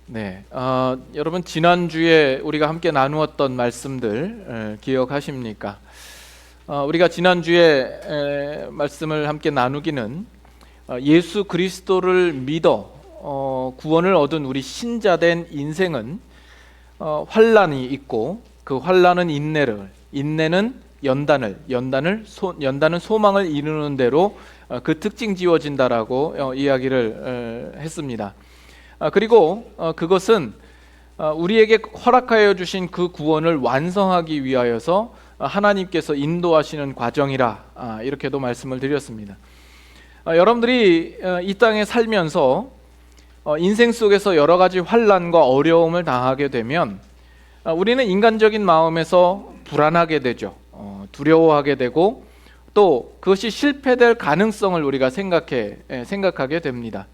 네, 여러분 지난주에 우리가 함께 나누었던 말씀들 기억하십니까? 우리가 지난주에 말씀을 함께 나누기는 예수 그리스도를 믿어 구원을 얻은 우리 신자된 인생은 환난이 있고 그 환난은 인내를, 인내는 연단은 소망을 이루는 대로 그 특징 지어진다라고 이야기를 했습니다. 그리고 그것은 우리에게 허락하여 주신 그 구원을 완성하기 위하여서 하나님께서 인도하시는 과정이라 이렇게도 말씀을 드렸습니다. 여러분들이 이 땅에 살면서 인생 속에서 여러 가지 환난과 어려움을 당하게 되면 우리는 인간적인 마음에서 불안하게 되죠. 두려워하게 되고 또 그것이 실패될 가능성을 우리가 생각하게 됩니다.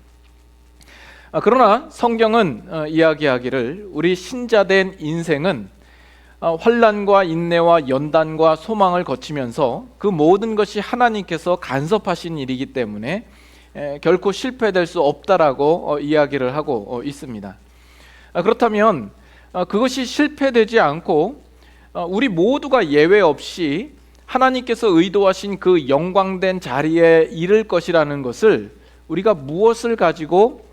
그러나 성경은 이야기하기를 우리 신자된 인생은 환난과 인내와 연단과 소망을 거치면서 그 모든 것이 하나님께서 간섭하신 일이기 때문에 결코 실패될 수 없다라고 이야기를 하고 있습니다. 그렇다면 그것이 실패되지 않고 우리 모두가 예외 없이 하나님께서 의도하신 그 영광된 자리에 이를 것이라는 것을 우리가 무엇을 가지고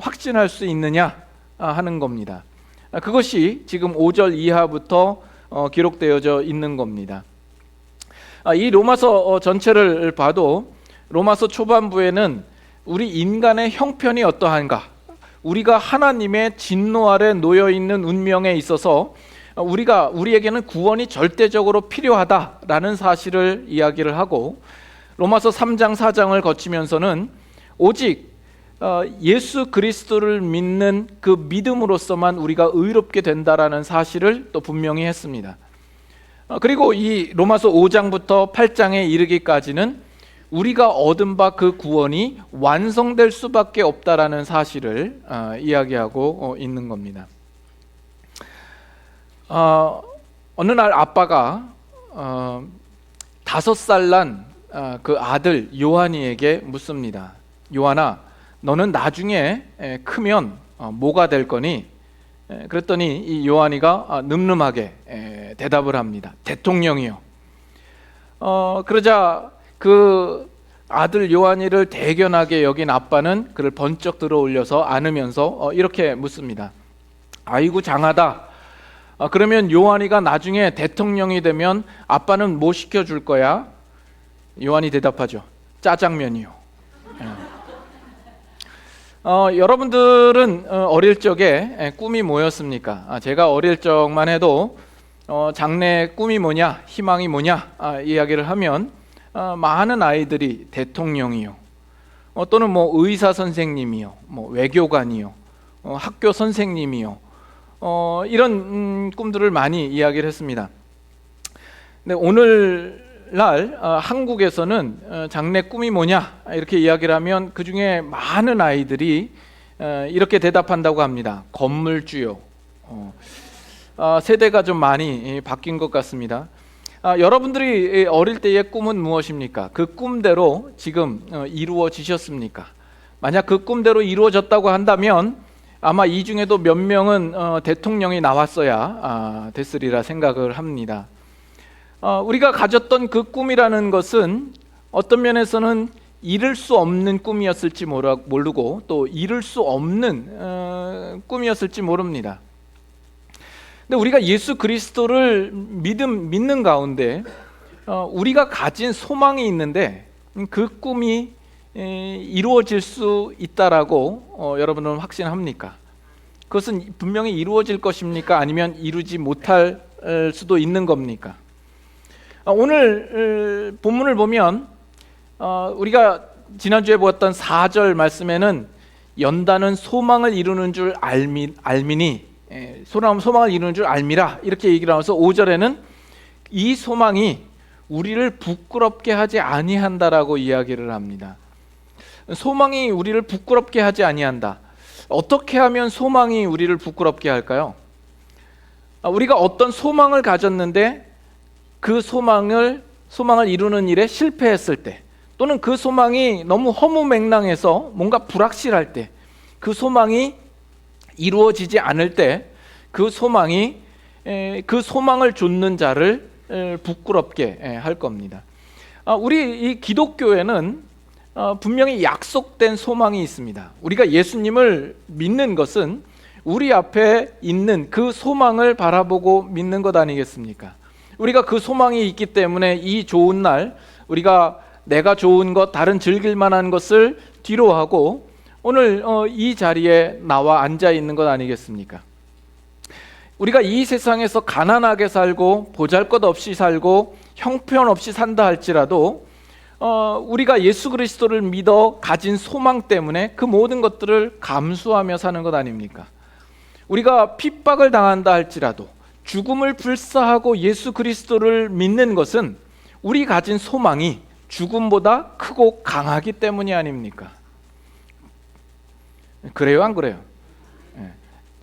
확신할 수 있느냐 하는 겁니다. 그것이 지금 5절 이하부터 기록되어져 있는 겁니다. 이 로마서 전체를 봐도 로마서 초반부에는 우리 인간의 형편이 어떠한가, 우리가 하나님의 진노 아래 놓여 있는 운명에 있어서 우리에게는 구원이 절대적으로 필요하다라는 사실을 이야기를 하고, 로마서 3장 4장을 거치면서는 오직 예수 그리스도를 믿는 그 믿음으로서만 우리가 의롭게 된다라는 사실을 또 분명히 했습니다. 그리고 이 로마서 5장부터 8장에 이르기까지는 우리가 얻은 바 그 구원이 완성될 수밖에 없다라는 사실을 이야기하고 있는 겁니다. 어느 날 아빠가 5살 난 그 아들 요한이에게 묻습니다. 요한아, 너는 나중에 크면 뭐가 될 거니? 그랬더니 이 요한이가 늠름하게 대답을 합니다. 대통령이요. 그러자 그 아들 요한이를 대견하게 여긴 아빠는 그를 번쩍 들어 올려서 안으면서 이렇게 묻습니다. 아이고 장하다. 그러면 요한이가 나중에 대통령이 되면 아빠는 뭐 시켜줄 거야? 요한이 대답하죠. 짜장면이요. 여러분들은 어릴 적에 꿈이 뭐였습니까? 제가 어릴 적만 해도 장래 꿈이 뭐냐, 희망이 뭐냐 이야기를 하면 많은 아이들이 대통령이요, 또는 뭐 의사 선생님이요, 뭐 외교관이요, 학교 선생님이요, 이런 꿈들을 많이 이야기를 했습니다. 근데 오늘날 한국에서는 장래 꿈이 뭐냐 이렇게 이야기를 하면 그 중에 많은 아이들이 이렇게 대답한다고 합니다. 건물주요. 세대가 좀 많이 바뀐 것 같습니다. 여러분들이 어릴 때의 꿈은 무엇입니까? 그 꿈대로 지금 이루어지셨습니까? 만약 그 꿈대로 이루어졌다고 한다면 아마 이 중에도 몇 명은 대통령이 나왔어야 됐으리라 생각을 합니다. 우리가 가졌던 그 꿈이라는 것은 어떤 면에서는 이룰 수 없는 꿈이었을지 모르고 또 이룰 수 없는 꿈이었을지 모릅니다. 근데 우리가 예수 그리스도를 믿는 가운데 우리가 가진 소망이 있는데 그 꿈이 이루어질 수 있다라고 여러분은 확신합니까? 그것은 분명히 이루어질 것입니까? 아니면 이루지 못할 수도 있는 겁니까? 오늘 본문을 보면 우리가 지난주에 보았던 4절 말씀에는 연단은 소망을 이루는 줄 알미니, 소망을 이루는 줄 알미라 이렇게 얘기를 하면서 5절에는 이 소망이 우리를 부끄럽게 하지 아니한다라고 이야기를 합니다. 소망이 우리를 부끄럽게 하지 아니한다. 어떻게 하면 소망이 우리를 부끄럽게 할까요? 우리가 어떤 소망을 가졌는데 그 소망을 이루는 일에 실패했을 때, 또는 그 소망이 너무 허무맹랑해서 뭔가 불확실할 때, 그 소망이 이루어지지 않을 때 그 소망이 그 소망을 좇는 자를 부끄럽게 할 겁니다. 우리 이 기독교에는 분명히 약속된 소망이 있습니다. 우리가 예수님을 믿는 것은 우리 앞에 있는 그 소망을 바라보고 믿는 것 아니겠습니까? 우리가 그 소망이 있기 때문에 이 좋은 날 우리가 내가 좋은 것, 다른 즐길 만한 것을 뒤로 하고 오늘 이 자리에 나와 앉아 있는 것 아니겠습니까? 우리가 이 세상에서 가난하게 살고 보잘것없이 살고 형편없이 산다 할지라도 우리가 예수 그리스도를 믿어 가진 소망 때문에 그 모든 것들을 감수하며 사는 것 아닙니까? 우리가 핍박을 당한다 할지라도 죽음을 불사하고 예수 그리스도를 믿는 것은 우리 가진 소망이 죽음보다 크고 강하기 때문이 아닙니까? 그래요, 안 그래요?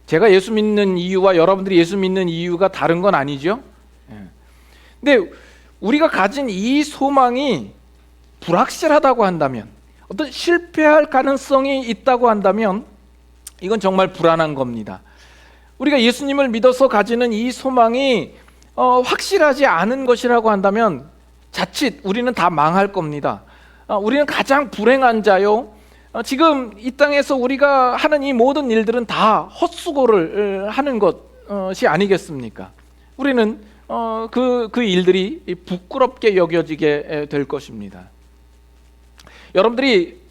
제가 예수 믿는 이유와 여러분들이 예수 믿는 이유가 다른 건 아니죠? 근데 우리가 가진 이 소망이 불확실하다고 한다면, 어떤 실패할 가능성이 있다고 한다면 이건 정말 불안한 겁니다. 우리가 예수님을 믿어서 가지는 이 소망이 확실하지 않은 것이라고 한다면 자칫 우리는 다 망할 겁니다. 우리는 가장 불행한 자요, 지금 이 땅에서 우리가 하는 이 모든 일들은 다 헛수고를 하는 것이 아니겠습니까? 우리는 그 일들이 부끄럽게 여겨지게 될 것입니다. 여러분들이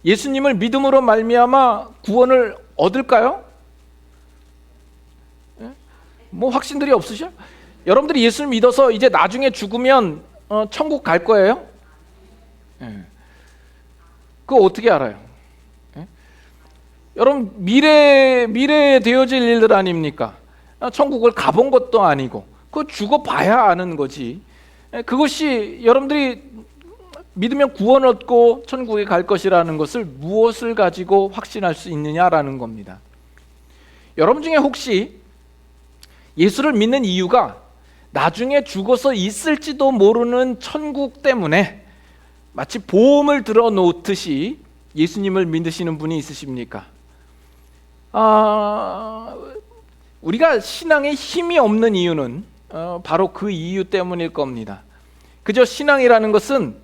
예수님을 믿음으로 말미암아 구원을 얻을까요? 뭐 확신들이 없으셔? 여러분들이 예수를 믿어서 이제 나중에 죽으면 천국 갈 거예요? 그거 어떻게 알아요? 여러분 미래에 되어질 일들 아닙니까? 천국을 가본 것도 아니고 그거 죽어봐야 아는 거지. 그것이 여러분들이 믿으면 구원 얻고 천국에 갈 것이라는 것을 무엇을 가지고 확신할 수 있느냐라는 겁니다. 여러분 중에 혹시 예수를 믿는 이유가 나중에 죽어서 있을지도 모르는 천국 때문에 마치 보험을 들어 놓듯이 예수님을 믿으시는 분이 있으십니까? 우리가 신앙에 힘이 없는 이유는 바로 그 이유 때문일 겁니다. 그저 신앙이라는 것은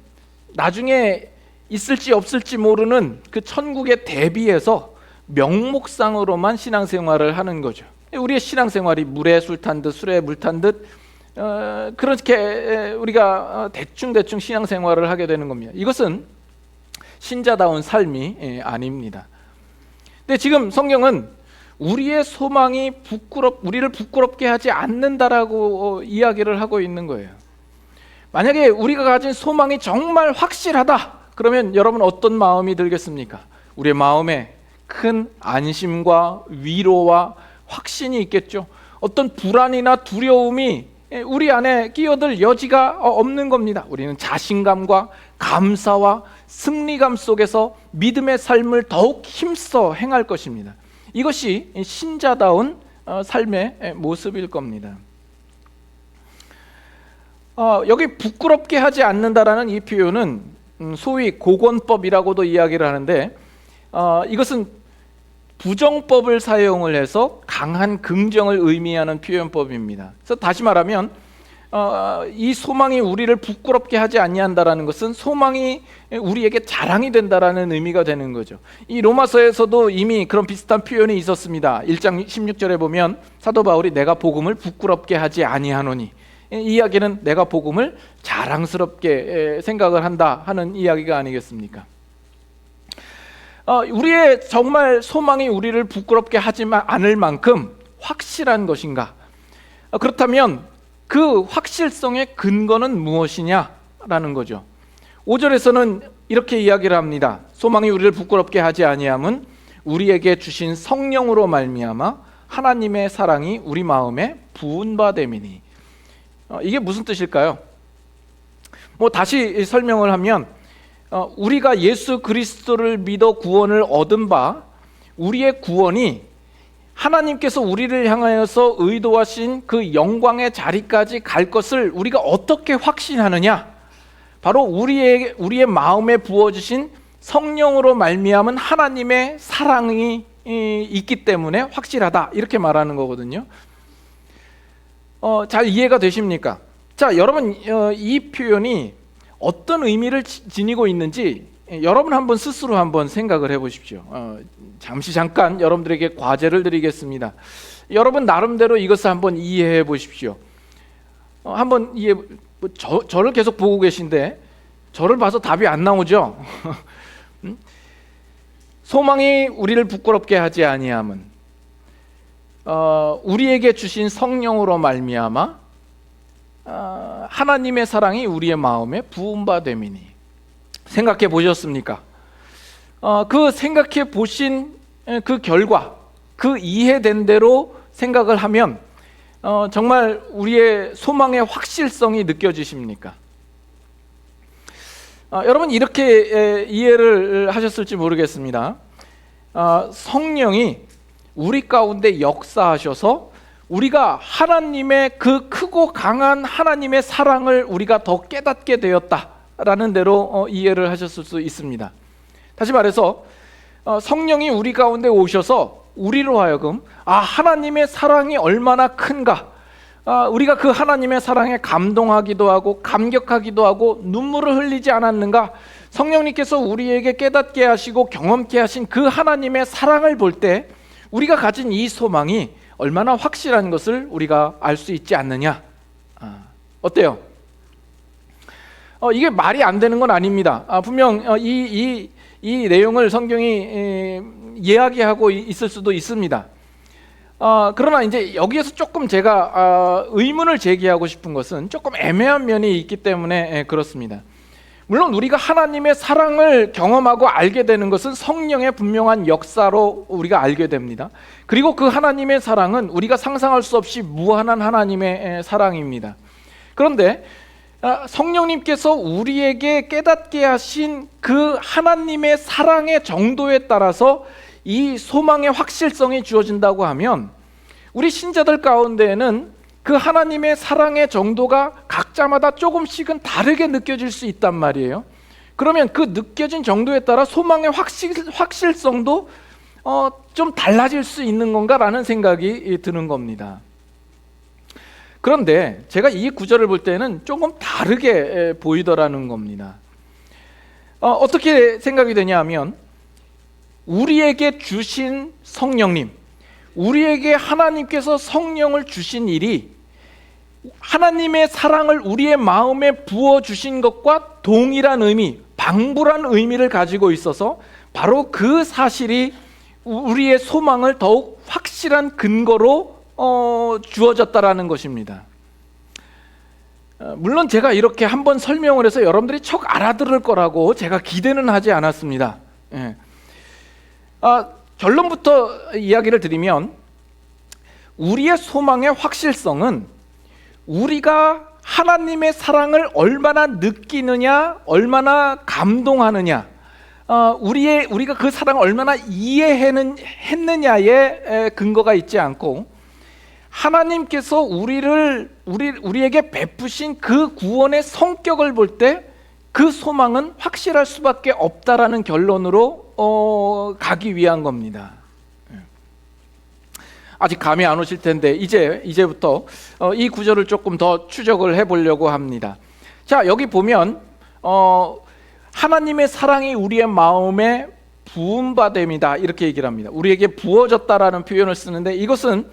나중에 있을지 없을지 모르는 그 천국에 대비해서 명목상으로만 신앙생활을 하는 거죠. 우리의 신앙생활이 물에 술 탄 듯 술에 물 탄 듯 그렇게 우리가 대충 신앙생활을 하게 되는 겁니다. 이것은 신자다운 삶이 아닙니다. 근데 지금 성경은 우리의 소망이 우리를 부끄럽게 하지 않는다라고 이야기를 하고 있는 거예요. 만약에 우리가 가진 소망이 정말 확실하다, 그러면 여러분 어떤 마음이 들겠습니까? 우리의 마음에 큰 안심과 위로와 확신이 있겠죠. 어떤 불안이나 두려움이 우리 안에 끼어들 여지가 없는 겁니다. 우리는 자신감과 감사와 승리감 속에서 믿음의 삶을 더욱 힘써 행할 것입니다. 이것이 신자다운 삶의 모습일 겁니다. 여기 부끄럽게 하지 않는다라는 이 표현은 소위 고건법이라고도 이야기를 하는데, 이것은 부정법을 사용을 해서 강한 긍정을 의미하는 표현법입니다. 그래서 다시 말하면 이 소망이 우리를 부끄럽게 하지 아니한다라는 것은 소망이 우리에게 자랑이 된다라는 의미가 되는 거죠. 이 로마서에서도 이미 그런 비슷한 표현이 있었습니다. 1장 16절에 보면 사도 바울이 내가 복음을 부끄럽게 하지 아니하노니, 이 이야기는 내가 복음을 자랑스럽게 생각을 한다 하는 이야기가 아니겠습니까? 우리의 정말 소망이 우리를 부끄럽게 하지 않을 만큼 확실한 것인가? 그렇다면 그 확실성의 근거는 무엇이냐라는 거죠. 5절에서는 이렇게 이야기를 합니다. 소망이 우리를 부끄럽게 하지 아니함은 우리에게 주신 성령으로 말미암아 하나님의 사랑이 우리 마음에 부은 바 됨이니. 이게 무슨 뜻일까요? 다시 설명을 하면 우리가 예수 그리스도를 믿어 구원을 얻은 바, 우리의 구원이 하나님께서 우리를 향하여서 의도하신 그 영광의 자리까지 갈 것을 우리가 어떻게 확신하느냐? 바로 우리의 마음에 부어주신 성령으로 말미암은 하나님의 사랑이 있기 때문에 확실하다 이렇게 말하는 거거든요. 잘 이해가 되십니까? 자, 여러분 이 표현이 어떤 의미를 지니고 있는지 여러분 한번 스스로 한번 생각을 해보십시오. 잠깐 여러분들에게 과제를 드리겠습니다. 여러분 나름대로 이것을 한번 이해해 보십시오. 한번 저를 계속 보고 계신데 저를 봐서 답이 안 나오죠? 소망이 우리를 부끄럽게 하지 아니함은 우리에게 주신 성령으로 말미암아 하나님의 사랑이 우리의 마음에 부음받음이니. 생각해 보셨습니까? 그 생각해 보신 그 결과, 그 이해된 대로 생각을 하면 정말 우리의 소망의 확실성이 느껴지십니까? 여러분 이렇게 이해를 하셨을지 모르겠습니다. 성령이 우리 가운데 역사하셔서 우리가 하나님의 그 크고 강한 하나님의 사랑을 우리가 더 깨닫게 되었다라는 대로 이해를 하셨을 수 있습니다. 다시 말해서 성령이 우리 가운데 오셔서 우리로 하여금 하나님의 사랑이 얼마나 큰가, 우리가 그 하나님의 사랑에 감동하기도 하고 감격하기도 하고 눈물을 흘리지 않았는가, 성령님께서 우리에게 깨닫게 하시고 경험케 하신 그 하나님의 사랑을 볼 때 우리가 가진 이 소망이 얼마나 확실한 것을 우리가 알 수 있지 않느냐. 어때요? 이게 말이 안 되는 건 아닙니다. 분명 이 내용을 성경이 이야기하고 있을 수도 있습니다. 그러나 이제 여기에서 조금 제가 의문을 제기하고 싶은 것은 조금 애매한 면이 있기 때문에 그렇습니다. 물론 우리가 하나님의 사랑을 경험하고 알게 되는 것은 성령의 분명한 역사로 우리가 알게 됩니다. 그리고 그 하나님의 사랑은 우리가 상상할 수 없이 무한한 하나님의 사랑입니다. 그런데 성령님께서 우리에게 깨닫게 하신 그 하나님의 사랑의 정도에 따라서 이 소망의 확실성이 주어진다고 하면 우리 신자들 가운데에는 그 하나님의 사랑의 정도가 각자마다 조금씩은 다르게 느껴질 수 있단 말이에요. 그러면 그 느껴진 정도에 따라 소망의 확실성도 좀 달라질 수 있는 건가라는 생각이 드는 겁니다. 그런데 제가 이 구절을 볼 때는 조금 다르게 보이더라는 겁니다. 어떻게 생각이 되냐면 우리에게 주신 성령님, 우리에게 하나님께서 성령을 주신 일이 하나님의 사랑을 우리의 마음에 부어주신 것과 동일한 의미, 방불한 의미를 가지고 있어서 바로 그 사실이 우리의 소망을 더욱 확실한 근거로 주어졌다라는 것입니다. 물론 제가 이렇게 한번 설명을 해서 여러분들이 척 알아들을 거라고 제가 기대는 하지 않았습니다. 결론부터 이야기를 드리면 우리의 소망의 확실성은 우리가 하나님의 사랑을 얼마나 느끼느냐, 얼마나 감동하느냐, 우리가 그 사랑을 얼마나 이해했느냐에 근거가 있지 않고 하나님께서 우리에게 베푸신 그 구원의 성격을 볼 때 그 소망은 확실할 수밖에 없다라는 결론으로 가기 위한 겁니다. 아직 감이 안 오실 텐데 이제부터 이 구절을 조금 더 추적을 해보려고 합니다. 자, 여기 보면 하나님의 사랑이 우리의 마음에 부음받음이다 이렇게 얘기를 합니다. 우리에게 부어졌다라는 표현을 쓰는데 이것은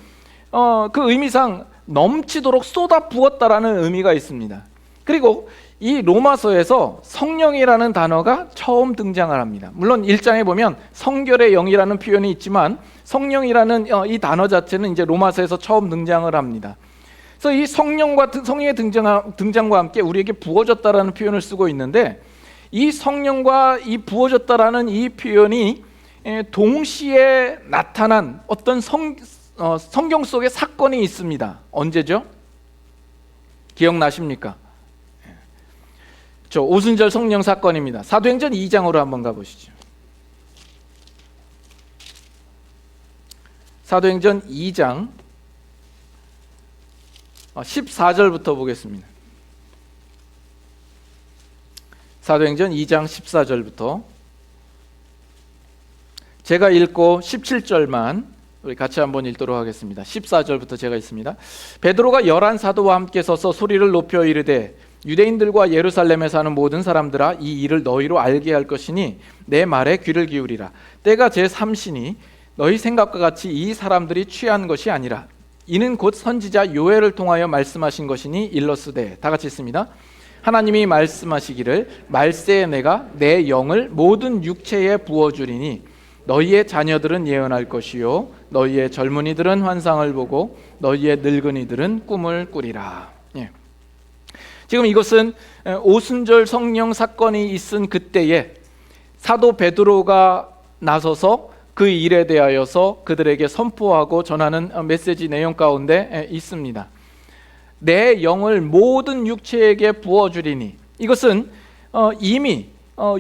그 의미상 넘치도록 쏟아 부었다라는 의미가 있습니다. 그리고 이 로마서에서 성령이라는 단어가 처음 등장을 합니다. 물론 1장에 보면 성결의 영이라는 표현이 있지만 성령이라는 이 단어 자체는 이제 로마서에서 처음 등장을 합니다. 그래서 이 성령의 등장과 함께 우리에게 부어졌다라는 표현을 쓰고 있는데 이 성령과 이 부어졌다라는 이 표현이 동시에 나타난 어떤 성경 속의 사건이 있습니다. 언제죠? 기억나십니까? 오순절 성령 사건입니다. 사도행전 2장으로 한번 가보시죠. 사도행전 2장 14절부터 보겠습니다. 사도행전 2장 14절부터 제가 읽고 17절만 우리 같이 한번 읽도록 하겠습니다. 14절부터 제가 읽습니다. 베드로가 11 사도와 함께 서서 소리를 높여 이르되 유대인들과 예루살렘에 사는 모든 사람들아, 이 일을 너희로 알게 할 것이니 내 말에 귀를 기울이라. 때가 제3시니 너희 생각과 같이 이 사람들이 취한 것이 아니라 이는 곧 선지자 요엘을 통하여 말씀하신 것이니 일러스되. 다 같이 읽습니다. 하나님이 말씀하시기를 말세에 내가 내 영을 모든 육체에 부어주리니 너희의 자녀들은 예언할 것이요 너희의 젊은이들은 환상을 보고 너희의 늙은이들은 꿈을 꾸리라. 지금 이것은 오순절 성령 사건이 있은 그때에 사도 베드로가 나서서 그 일에 대하여서 그들에게 선포하고 전하는 메시지 내용 가운데 있습니다. 내 영을 모든 육체에게 부어주리니, 이것은 이미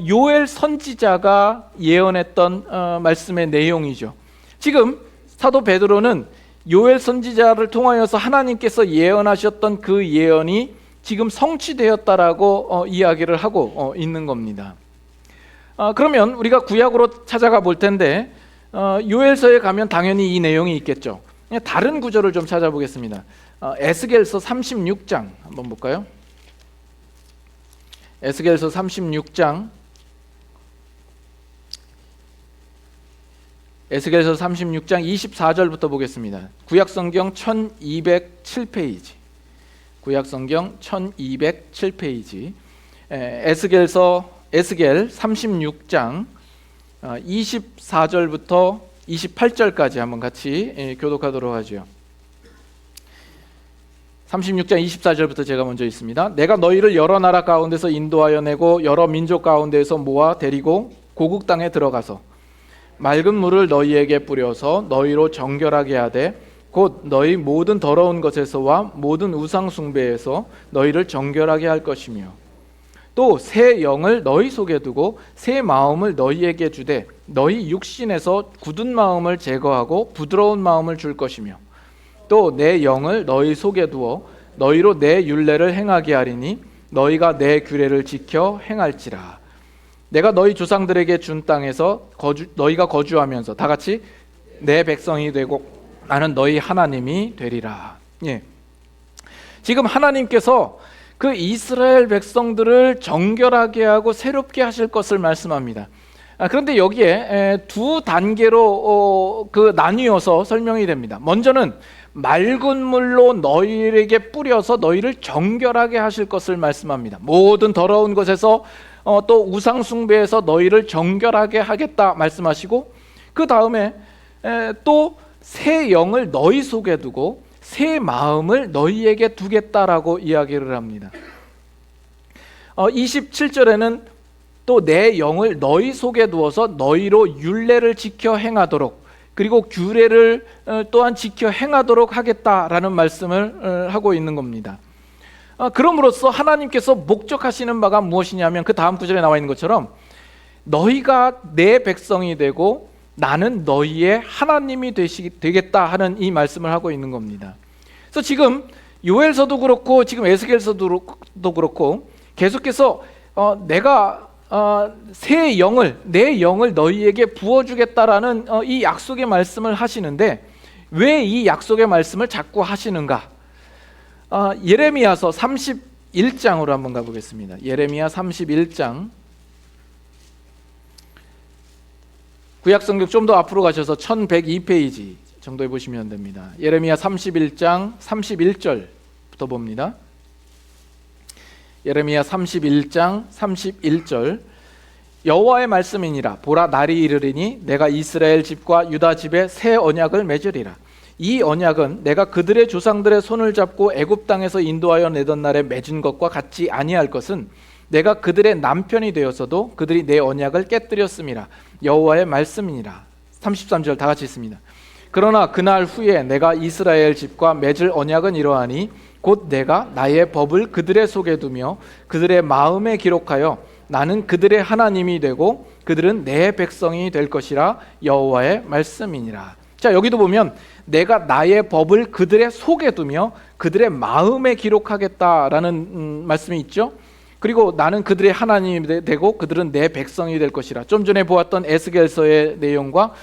요엘 선지자가 예언했던 말씀의 내용이죠. 지금 사도 베드로는 요엘 선지자를 통하여서 하나님께서 예언하셨던 그 예언이 지금 성취되었다라고 이야기를 하고 있는 겁니다. 그러면 우리가 구약으로 찾아가 볼 텐데 요엘서에 가면 당연히 이 내용이 있겠죠. 다른 구절을 좀 찾아보겠습니다. 에스겔서 36장 한번 볼까요? 에스겔서 36장, 에스겔서 36장 24절부터 보겠습니다. 구약성경 1207페이지, 구약성경 1207페이지, 에스겔 36장 24절부터 28절까지 한번 같이 교독하도록 하죠. 36장 24절부터 제가 먼저 읽습니다. 내가 너희를 여러 나라 가운데서 인도하여 내고 여러 민족 가운데서 모아 데리고 고국 땅에 들어가서 맑은 물을 너희에게 뿌려서 너희로 정결하게 하되 곧 너희 모든 더러운 것에서와 모든 우상 숭배에서 너희를 정결하게 할 것이며 또 새 영을 너희 속에 두고 새 마음을 너희에게 주되 너희 육신에서 굳은 마음을 제거하고 부드러운 마음을 줄 것이며 또 내 영을 너희 속에 두어 너희로 내 율례를 행하게 하리니 너희가 내 규례를 지켜 행할지라. 내가 너희 조상들에게 준 땅에서 너희가 거주하면서 다 같이 내 백성이 되고 나는 너희 하나님이 되리라. 지금 하나님께서 그 이스라엘 백성들을 정결하게 하고 새롭게 하실 것을 말씀합니다. 그런데 여기에 두 단계로 나뉘어서 설명이 됩니다. 먼저는 맑은 물로 너희에게 뿌려서 너희를 정결하게 하실 것을 말씀합니다. 모든 더러운 것에서 또 우상 숭배에서 너희를 정결하게 하겠다 말씀하시고, 그 다음에 또 새 영을 너희 속에 두고 새 마음을 너희에게 두겠다라고 이야기를 합니다. 27절에는 또 내 영을 너희 속에 두어서 너희로 율례를 지켜 행하도록, 그리고 규례를 또한 지켜 행하도록 하겠다라는 말씀을 하고 있는 겁니다. 그럼으로써 하나님께서 목적하시는 바가 무엇이냐면 그 다음 구절에 나와 있는 것처럼 너희가 내 백성이 되고 나는 너희의 하나님이 되겠다 하는 이 말씀을 하고 있는 겁니다. 그래서 지금 요엘서도 그렇고 지금 에스겔서도 그렇고 계속해서 내가 새 영을, 내 영을 너희에게 부어주겠다라는 이 약속의 말씀을 하시는데 왜 이 약속의 말씀을 자꾸 하시는가? 예레미야서 31장으로 한번 가보겠습니다. 예레미야 31장, 구약성경 좀 더 앞으로 가셔서 1102페이지 정도에 보시면 됩니다. 예레미야 31장 31절부터 봅니다. 예레미야 31장 31절, 여호와의 말씀이니라. 보라, 날이 이르리니 내가 이스라엘 집과 유다 집에 새 언약을 맺으리라. 이 언약은 내가 그들의 조상들의 손을 잡고 애굽 땅에서 인도하여 내던 날에 맺은 것과 같지 아니할 것은 내가 그들의 남편이 되어서도 그들이 내 언약을 깨뜨렸음이라. 여호와의 말씀이니라. 33절 다 같이 있습니다. 그러나 그날 후에 내가 이스라엘 집과 맺을 언약은 이러하니 곧 내가 나의 법을 그들의 속에 두며 그들의 마음에 기록하여 나는 그들의 하나님이 되고 그들은 내 백성이 될 것이라. 여호와의 말씀이니라. 자, 여기도 보면 내가 나의 법을 그들의 속에 두며 그들의 마음에 기록하겠다라는 말씀이 있죠. 그리고 나는 그들의 하나님이 되고 그들은 내 백성이 될 것이라. 좀 전에 보았던 에스겔서의 내용과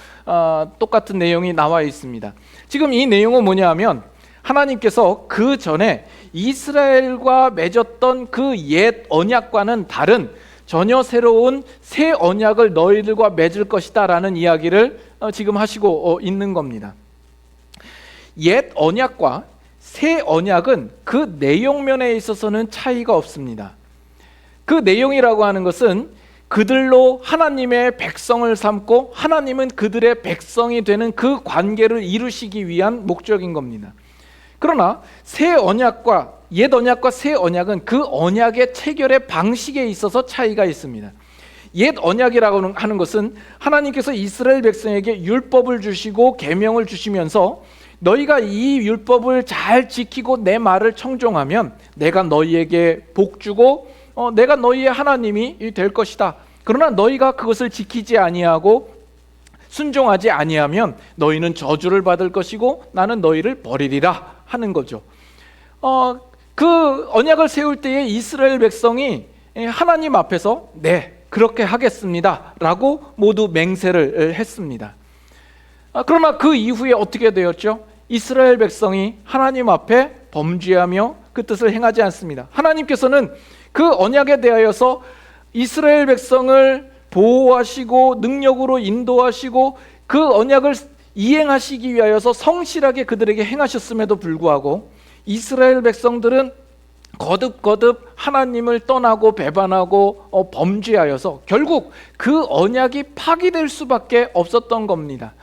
똑같은 내용이 나와 있습니다. 지금 이 내용은 뭐냐 하면 하나님께서 그 전에 이스라엘과 맺었던 그 옛 언약과는 다른 전혀 새로운 새 언약을 너희들과 맺을 것이다 라는 이야기를 지금 하시고 있는 겁니다. 옛 언약과 새 언약은 그 내용면에 있어서는 차이가 없습니다. 그 내용이라고 하는 것은 그들로 하나님의 백성을 삼고 하나님은 그들의 백성이 되는 그 관계를 이루시기 위한 목적인 겁니다. 그러나 새 언약과 옛 언약과 새 언약은 그 언약의 체결의 방식에 있어서 차이가 있습니다. 옛 언약이라고 하는 것은 하나님께서 이스라엘 백성에게 율법을 주시고 계명을 주시면서 너희가 이 율법을 잘 지키고 내 말을 청종하면 내가 너희에게 복 주고 내가 너희의 하나님이 될 것이다. 그러나 너희가 그것을 지키지 아니하고 순종하지 아니하면 너희는 저주를 받을 것이고 나는 너희를 버리리라 하는 거죠. 그 언약을 세울 때에 이스라엘 백성이 하나님 앞에서 네 그렇게 하겠습니다 라고 모두 맹세를 했습니다. 그러나 그 이후에 어떻게 되었죠? 이스라엘 백성이 하나님 앞에 범죄하며 그 뜻을 행하지 않습니다. 하나님께서는 그 언약에 대하여서 이스라엘 백성을 보호하시고 능력으로 인도하시고 그 언약을 이행하시기 위하여서 성실하게 그들에게 행하셨음에도 불구하고 이스라엘 백성들은 거듭거듭 하나님을 떠나고 배반하고 범죄하여서 결국 그 언약이 파기될 수밖에 없었던 겁니다.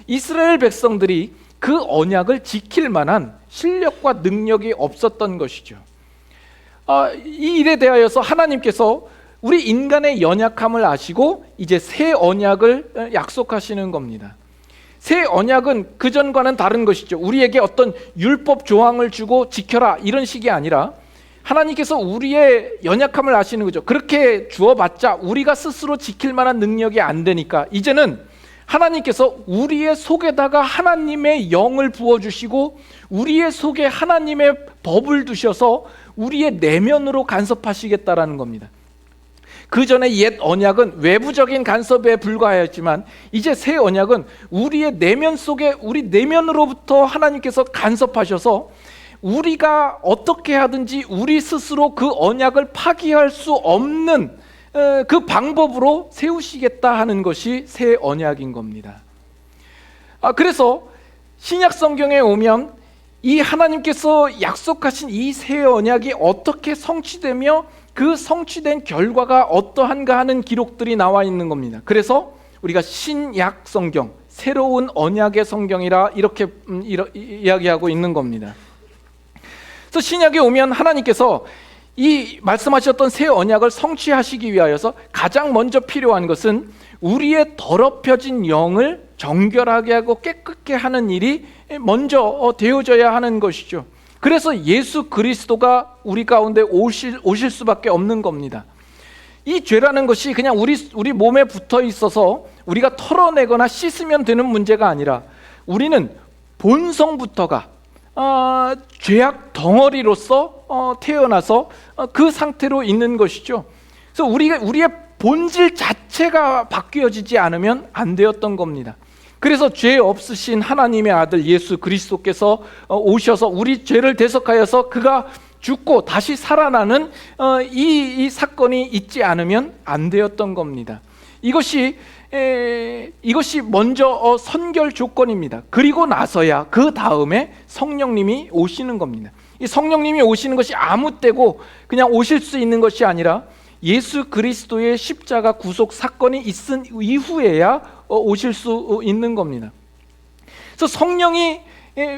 이스라엘 백성들이 그 언약을 지킬 만한 실력과 능력이 없었던 것이죠. 이 일에 대하여서 하나님께서 우리 인간의 연약함을 아시고 이제 새 언약을 약속하시는 겁니다. 새 언약은 그전과는 다른 것이죠. 우리에게 어떤 율법 조항을 주고 지켜라 이런 식이 아니라 하나님께서 우리의 연약함을 아시는 거죠. 그렇게 주어봤자 우리가 스스로 지킬 만한 능력이 안 되니까 이제는 하나님께서 우리의 속에다가 하나님의 영을 부어주시고 우리의 속에 하나님의 법을 두셔서 우리의 내면으로 간섭하시겠다라는 겁니다. 그 전에 옛 언약은 외부적인 간섭에 불과하였지만 이제 새 언약은 우리의 내면 속에 우리 내면으로부터 하나님께서 간섭하셔서 우리가 어떻게 하든지 우리 스스로 그 언약을 파기할 수 없는 그 방법으로 세우시겠다 하는 것이 새 언약인 겁니다. 그래서 신약 성경에 오면 이 하나님께서 약속하신 이 새 언약이 어떻게 성취되며 그 성취된 결과가 어떠한가 하는 기록들이 나와 있는 겁니다. 그래서 우리가 신약 성경, 새로운 언약의 성경이라 이렇게 이야기하고 있는 겁니다. 그래서 신약에 오면 하나님께서 이 말씀하셨던 새 언약을 성취하시기 위하여서 가장 먼저 필요한 것은 우리의 더럽혀진 영을 정결하게 하고 깨끗게 하는 일이 먼저 되어져야 하는 것이죠. 그래서 예수 그리스도가 우리 가운데 오실 수밖에 없는 겁니다. 이 죄라는 것이 그냥 우리 몸에 붙어 있어서 우리가 털어내거나 씻으면 되는 문제가 아니라 우리는 본성부터가 죄악 덩어리로서 태어나서 그 상태로 있는 것이죠. 그래서 우리의 본질 자체가 바뀌어지지 않으면 안 되었던 겁니다. 그래서 죄 없으신 하나님의 아들 예수 그리스도께서 오셔서 우리 죄를 대속하여서 그가 죽고 다시 살아나는 이 사건이 있지 않으면 안 되었던 겁니다. 이것이 먼저 선결 조건입니다. 그리고 나서야 그 다음에 성령님이 오시는 겁니다. 이 성령님이 오시는 것이 아무 때고 그냥 오실 수 있는 것이 아니라 예수 그리스도의 십자가 구속 사건이 있은 이후에야 오실 수 있는 겁니다. 그래서 성령이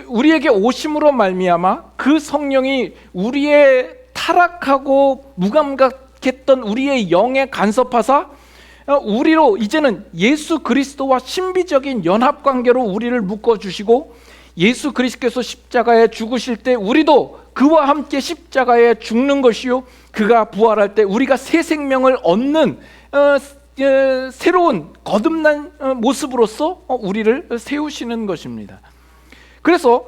우리에게 오심으로 말미암아 그 성령이 우리의 타락하고 무감각했던 우리의 영에 간섭하사 우리로 이제는 예수 그리스도와 신비적인 연합관계로 우리를 묶어주시고 예수 그리스도께서 십자가에 죽으실 때 우리도 그와 함께 십자가에 죽는 것이요 그가 부활할 때 우리가 새 생명을 얻는 새로운 거듭난 모습으로서 우리를 세우시는 것입니다. 그래서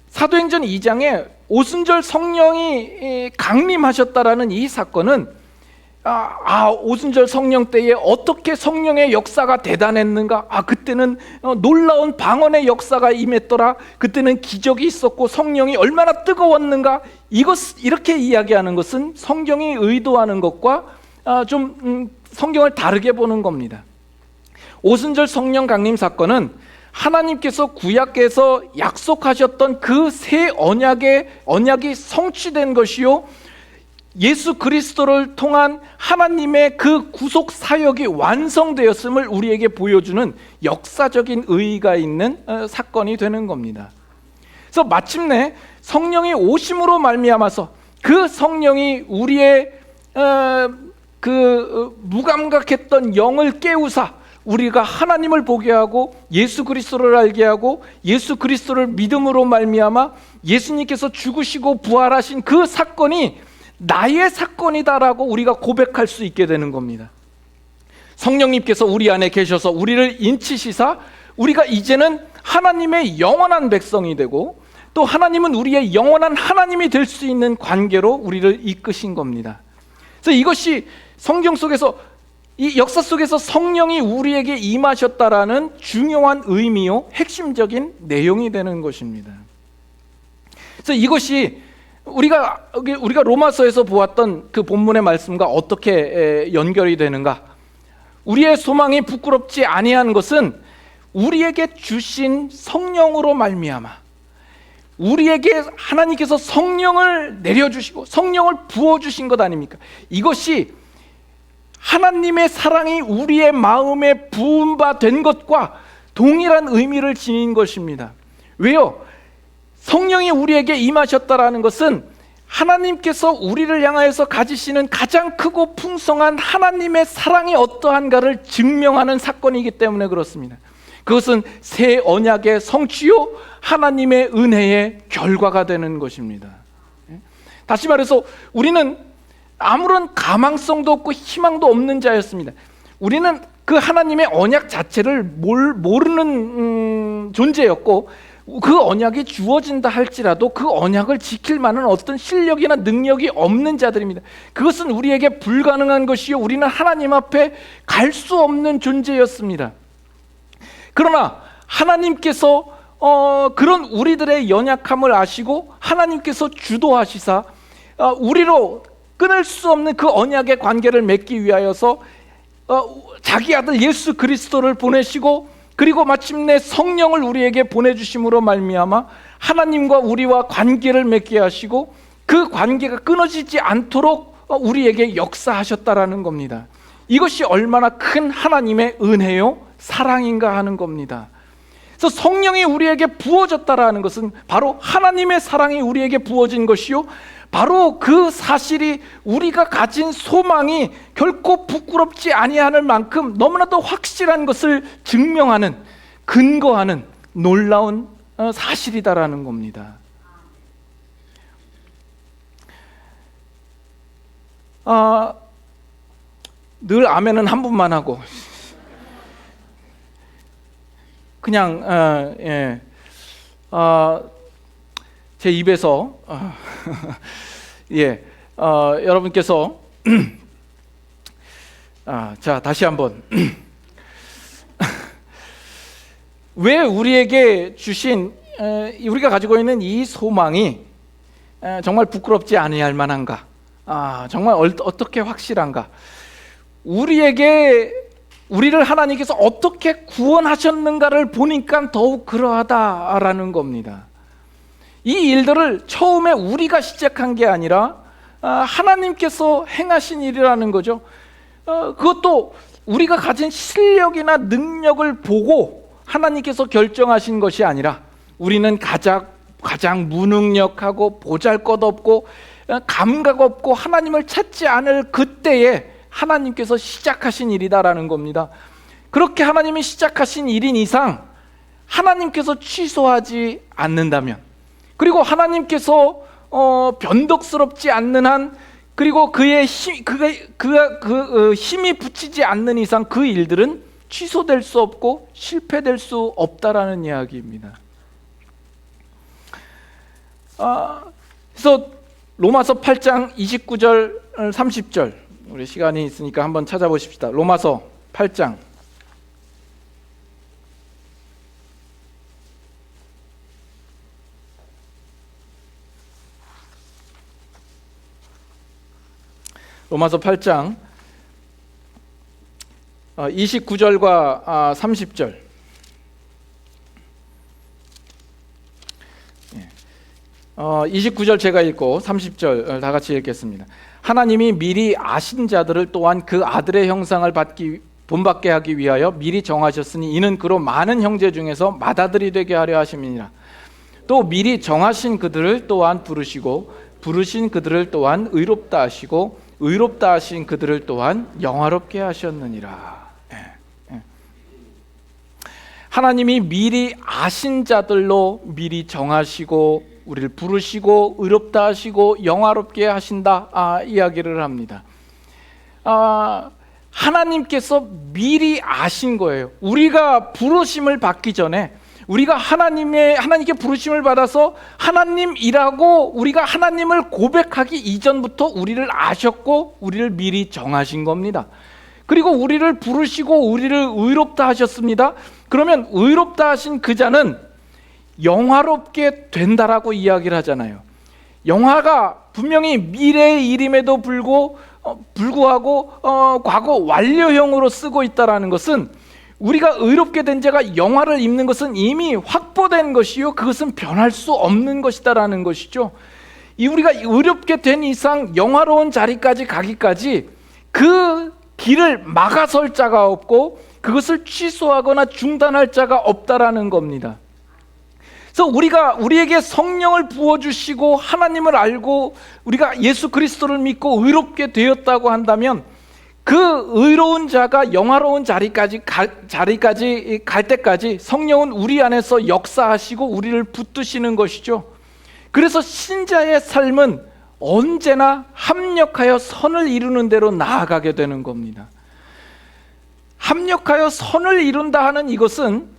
사도행전 2장에 오순절 성령이 강림하셨다라는 이 사건은 오순절 성령 때에 어떻게 성령의 역사가 대단했는가? 그때는 놀라운 방언의 역사가 임했더라. 그때는 기적이 있었고 성령이 얼마나 뜨거웠는가? 이렇게 이야기하는 것은 성경이 의도하는 것과 좀 성경을 다르게 보는 겁니다. 오순절 성령 강림 사건은 하나님께서 구약에서 약속하셨던 그 새 언약이 성취된 것이요, 예수 그리스도를 통한 하나님의 그 구속 사역이 완성되었음을 우리에게 보여주는 역사적인 의의가 있는 사건이 되는 겁니다. 그래서 마침내 성령이 오심으로 말미암아서 그 성령이 우리의 무감각했던 영을 깨우사 우리가 하나님을 보게 하고 예수 그리스도를 알게 하고 예수 그리스도를 믿음으로 말미암아 예수님께서 죽으시고 부활하신 그 사건이 나의 사건이다라고 우리가 고백할 수 있게 되는 겁니다. 성령님께서 우리 안에 계셔서 우리를 인치시사 우리가 이제는 하나님의 영원한 백성이 되고 또 하나님은 우리의 영원한 하나님이 될 수 있는 관계로 우리를 이끄신 겁니다. 그래서 이것이 성경 속에서, 이 역사 속에서 성령이 우리에게 임하셨다라는 중요한 의미요, 핵심적인 내용이 되는 것입니다. 그래서 이것이 우리가 로마서에서 보았던 그 본문의 말씀과 어떻게 연결이 되는가? 우리의 소망이 부끄럽지 아니한 것은 우리에게 주신 성령으로 말미암아 우리에게 하나님께서 성령을 내려주시고 성령을 부어주신 것 아닙니까? 이것이 하나님의 사랑이 우리의 마음에 부은 바 된 것과 동일한 의미를 지닌 것입니다. 왜요? 성령이 우리에게 임하셨다라는 것은 하나님께서 우리를 향하여서 가지시는 가장 크고 풍성한 하나님의 사랑이 어떠한가를 증명하는 사건이기 때문에 그렇습니다. 그것은 새 언약의 성취요 하나님의 은혜의 결과가 되는 것입니다. 다시 말해서 우리는 아무런 가망성도 없고 희망도 없는 자였습니다. 우리는 그 하나님의 언약 자체를 모르는 존재였고 그 언약이 주어진다 할지라도 그 언약을 지킬 만한 어떤 실력이나 능력이 없는 자들입니다. 그것은 우리에게 불가능한 것이요 우리는 하나님 앞에 갈 수 없는 존재였습니다. 그러나 하나님께서 그런 우리들의 연약함을 아시고 하나님께서 주도하시사 우리로 끊을 수 없는 그 언약의 관계를 맺기 위하여서 자기 아들 예수 그리스도를 보내시고 그리고 마침내 성령을 우리에게 보내주심으로 말미암아 하나님과 우리와 관계를 맺게 하시고 그 관계가 끊어지지 않도록 우리에게 역사하셨다라는 겁니다. 이것이 얼마나 큰 하나님의 은혜요 사랑인가 하는 겁니다. 그래서 성령이 우리에게 부어졌다라는 것은 바로 하나님의 사랑이 우리에게 부어진 것이요 바로 그 사실이 우리가 가진 소망이 결코 부끄럽지 아니할 만큼 너무나도 확실한 것을 증명하는, 근거하는 놀라운 사실이다라는 겁니다. 늘 아멘은 한 분만 하고 그냥 제 입에서 여러분께서 자 다시 한번 왜 우리에게 주신 우리가 가지고 있는 이 소망이 정말 부끄럽지 아니할 만한가? 정말 어떻게 확실한가? 우리를 하나님께서 어떻게 구원하셨는가를 보니까 더욱 그러하다라는 겁니다. 이 일들을 처음에 우리가 시작한 게 아니라 하나님께서 행하신 일이라는 거죠. 그것도 우리가 가진 실력이나 능력을 보고 하나님께서 결정하신 것이 아니라 우리는 가장 무능력하고 보잘것없고 감각 없고 하나님을 찾지 않을 그때에 하나님께서 시작하신 일이다라는 겁니다. 그렇게 하나님이 시작하신 일인 이상 하나님께서 취소하지 않는다면, 그리고 하나님께서 변덕스럽지 않는 한, 그리고 그의 힘이 붙이지 않는 이상 그 일들은 취소될 수 없고 실패될 수 없다라는 이야기입니다. 그래서 로마서 8장 29절 30절 우리 시간이 있으니까 한번 찾아보십시다. 로마서 8장. 로마서 8장 29절과 30절. 29절 제가 읽고 30절 다 같이 읽겠습니다. 하나님이 미리 아신 자들을 또한 그 아들의 형상을 본받게 하기 위하여 미리 정하셨으니 이는 그로 많은 형제 중에서 맏아들이 되게 하려 하심이니라. 또 미리 정하신 그들을 또한 부르시고 부르신 그들을 또한 의롭다 하시고 의롭다 하신 그들을 또한 영화롭게 하셨느니라. 하나님이 미리 아신 자들로 미리 정하시고 우리를 부르시고 의롭다 하시고 영화롭게 하신다 이야기를 합니다. 하나님께서 미리 아신 거예요. 우리가 부르심을 받기 전에 우리가 하나님께 부르심을 받아서 하나님이라고 우리가 하나님을 고백하기 이전부터 우리를 아셨고 우리를 미리 정하신 겁니다. 그리고 우리를 부르시고 우리를 의롭다 하셨습니다. 그러면 의롭다 하신 그 자는 영화롭게 된다라고 이야기를 하잖아요. 영화가 분명히 미래의 일임에도 불구하고 과거 완료형으로 쓰고 있다라는 것은 우리가 의롭게 된 자가 영화를 입는 것은 이미 확보된 것이요 그것은 변할 수 없는 것이다라는 것이죠. 우리가 의롭게 된 이상 영화로운 자리까지 가기까지 그 길을 막아설 자가 없고 그것을 취소하거나 중단할 자가 없다라는 겁니다. 그래서 우리에게 성령을 부어주시고 하나님을 알고 우리가 예수 그리스도를 믿고 의롭게 되었다고 한다면 그 의로운 자가 영화로운 자리까지 갈 때까지 성령은 우리 안에서 역사하시고 우리를 붙드시는 것이죠. 그래서 신자의 삶은 언제나 합력하여 선을 이루는 대로 나아가게 되는 겁니다. 합력하여 선을 이룬다 하는 이것은